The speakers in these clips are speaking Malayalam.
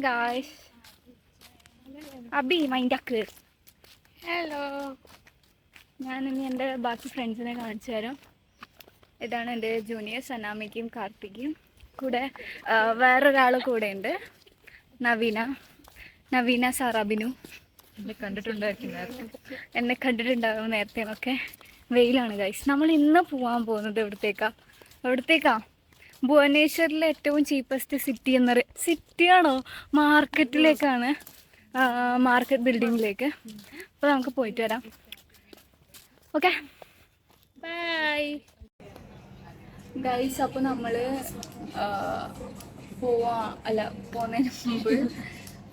ഗായ്സ്, അബി മൈൻഡാക്ക്. ഹലോ, ഞാനിനി എൻ്റെ ബാക്കി ഫ്രണ്ട്സിനെ കാണിച്ചു തരാം. ഇതാണ് എൻ്റെ ജൂനിയേഴ്സ്, അനാമികയും കാർത്തികയും. കൂടെ വേറൊരാൾ കൂടെ ഉണ്ട്, നവീന സാറാബിനു. എന്നെ കണ്ടിട്ടുണ്ടാകും നേരത്തെ ഒക്കെ. വെയിലാണ് ഗൈസ്. നമ്മൾ ഇന്ന് പോകാൻ പോകുന്നത് എവിടത്തേക്കാ ഭുവനേശ്വറിലെ ഏറ്റവും ചീപ്പസ്റ്റ് സിറ്റിയാണോ മാർക്കറ്റിലേക്കാണ്, മാർക്കറ്റ് ബിൽഡിങ്ങിലേക്ക്. അപ്പോൾ നമുക്ക് പോയിട്ട് വരാം. Okay, bye guys. അപ്പോൾ നമ്മൾ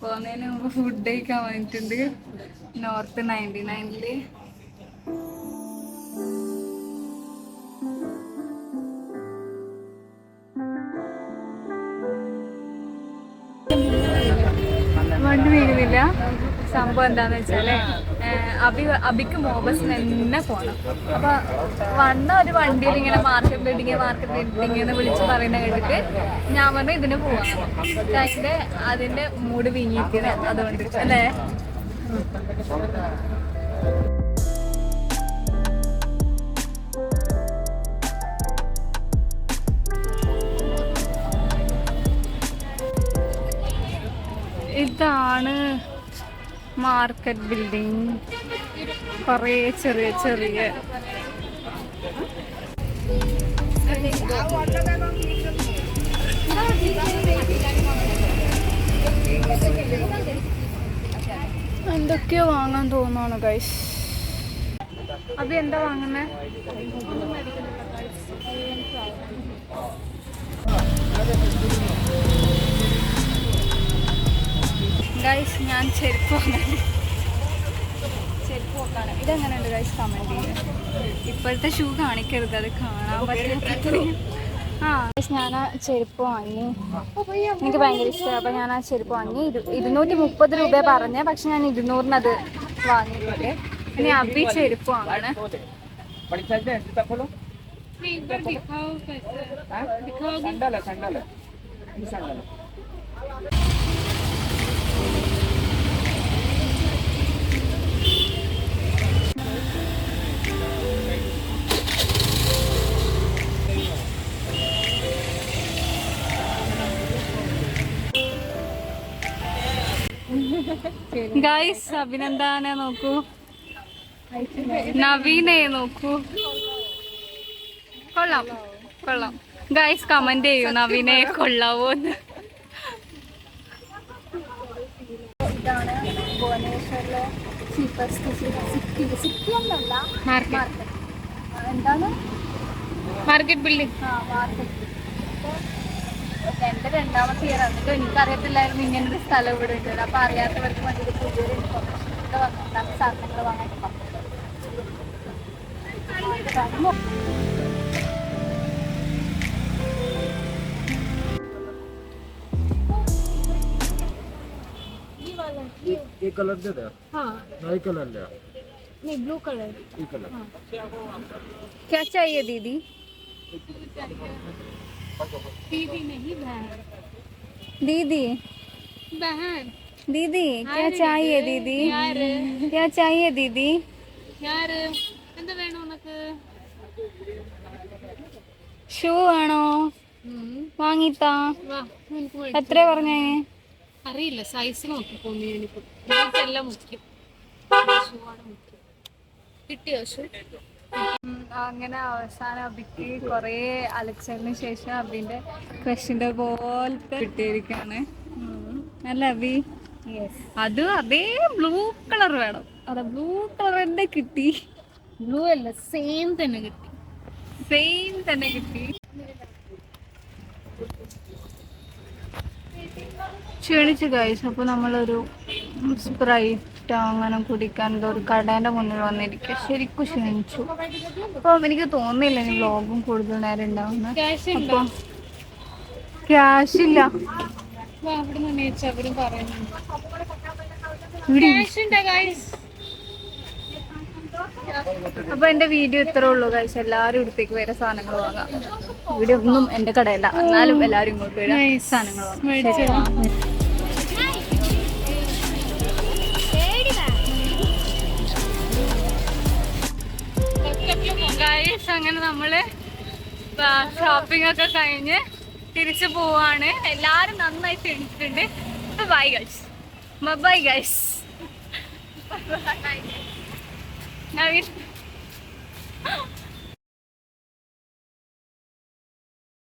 പോകുന്നതിന് മുമ്പ് ഫുഡ് കഴിക്കാൻ വന്നിട്ടുണ്ട് നോർത്ത് 99-ല്. വണ്ടി വീഴുന്നില്ല. സംഭവം എന്താന്ന് വെച്ചാല് അബിക്ക് മോബസിന് തന്നെ പോണം. അപ്പൊ ഒരു വണ്ടിയിൽ ഇങ്ങനെ മാർക്കറ്റ് ബിൽഡിങ് എന്ന് വിളിച്ച് പറയുന്ന കേട്ടിട്ട് ഞാൻ പറഞ്ഞു ഇതിന് പോവാം. അതിന്റെ മൂഡ് വീങ്ങിയിരിക്കുന്നത് അതുകൊണ്ട് അല്ലേ. ഇതാണ് മാർക്കറ്റ് ബിൽഡിംഗ്. കുറേ ചെറിയ എന്തൊക്കെയോ വാങ്ങാൻ തോന്നുന്നു ഗൈസ്. അത് എന്താ വാങ്ങുന്നേ? ഗൈസ്, ഞാൻ ചെരുപ്പ് നോക്കാണ്. ഇതെങ്ങനെയുണ്ട് ഗൈസ്? കമൻറ്റ് ചെയ്യുക. ഇപ്പോഴത്തെ ഷൂ കാണിക്കരുത്, അത് കാണാൻ പറ്റും. ഞാൻ ആ ചെരുപ്പ് വാങ്ങി, എനിക്ക് ഭയങ്കര ഇഷ്ടമാണ്. അപ്പം ഞാൻ ആ ചെരുപ്പ് വാങ്ങി. 230 രൂപ പറഞ്ഞേ, പക്ഷെ ഞാൻ 200-ന് വാങ്ങിയിട്ടുണ്ട്. ഇനി അബി ചെരുപ്പ് വാങ്ങാണ്. ഗൈസ്, അഭിനന്ദനെ നോക്കൂ, നവീനെ നോക്കൂ. കൊള്ളാം ഗൈസ്. കമന്റ് ചെയ്യൂ നവീനെ കൊള്ളാവോന്ന്. ഇതാണ് ഭുവനേശ്വറിലെ ചീപ്പസ്റ്റ് സിറ്റി എന്നല്ല, എന്താണ് മാർക്കറ്റ് ബിൽഡിംഗ്. മാർക്കറ്റ്. എൻ്റെ 2ാമത്തെ ഇയർ എന്നിട്ട് എനിക്കറിയത്തില്ലായിരുന്നു ഇങ്ങനൊരു സ്ഥലം ഇവിടെ ഉണ്ട്. അപ്പം അറിയാത്തവർക്ക് വേണ്ടി പുതിയൊരു ഇൻഫർമേഷൻ ഇവിടെ വന്നിട്ടാണ് സാധനങ്ങൾ വാങ്ങാൻ. ये कलर दे दे। हाँ, नई कलर ले। नहीं, ब्लू कलर। ये कलर। क्या चाहिए दीदी? दीदी नहीं, बहन। दीदी क्या चाहिए दीदी? क्या चाहिए दीदी? यार എന്താ വേണം ഉനക്ക്? ഷൂ ആണോ? വാങ്ങിത്താ. എത്ര പറഞ്ഞേ? അറിയില്ല, സൈസ് നോക്കിപ്പോന്നു ഞാനിപ്പോ. എല്ലാം മുഖ്യം. കിട്ടിയോ ഷൂ? അങ്ങനെ അവസാനം അബിക്ക് കുറേ അലച്ചതിന് ശേഷം അബിന്റെ ക്രഷിന്റെ പോലത്തെ കിട്ടിയിരിക്കാണ്. അല്ല അബി? അത് അതേ ബ്ലൂ കളർ വേണം. അതെ, ബ്ലൂ കളർ തന്നെ കിട്ടി. ബ്ലൂ അല്ല, സെയിം തന്നെ കിട്ടി. ക്ഷീണിച്ചു ഗൈസ്. അപ്പോൾ നമ്മളൊരു സ്പ്രൈറ്റ് അങ്ങനെ കുടിക്കാൻ ഒരു കടേൻ്റെ മുന്നിൽ വന്നിരിക്കുക. ശരിക്കും ക്ഷീണിച്ചു. അപ്പോൾ എനിക്ക് തോന്നുന്നില്ല ഇനി വ്ലോഗും കൂടുതൽ നേരം ഉണ്ടാവുന്ന. അപ്പോൾ ക്യാഷ് ഇല്ല. അപ്പൊ എന്റെ വീഡിയോ ഇത്രേ ഉള്ളൂ ഗൈസ്. എല്ലാരും ഇവിടത്തേക്ക് വേറെ സാധനങ്ങൾ വാങ്ങാം. ഇവിടെ ഒന്നും എന്റെ കടയല്ല, എന്നാലും എല്ലാരും ഇങ്ങോട്ട് വരാം സാധനങ്ങൾ വാങ്ങാം. ഗൈസ് അങ്ങനെ നമ്മള് ഷോപ്പിംഗ് ഒക്കെ കഴിഞ്ഞ് തിരിച്ചു പോവാണ്. എല്ലാരും നന്നായി ക്ഷണിച്ചിട്ടുണ്ട്. Bye guys, bye guys. Naveen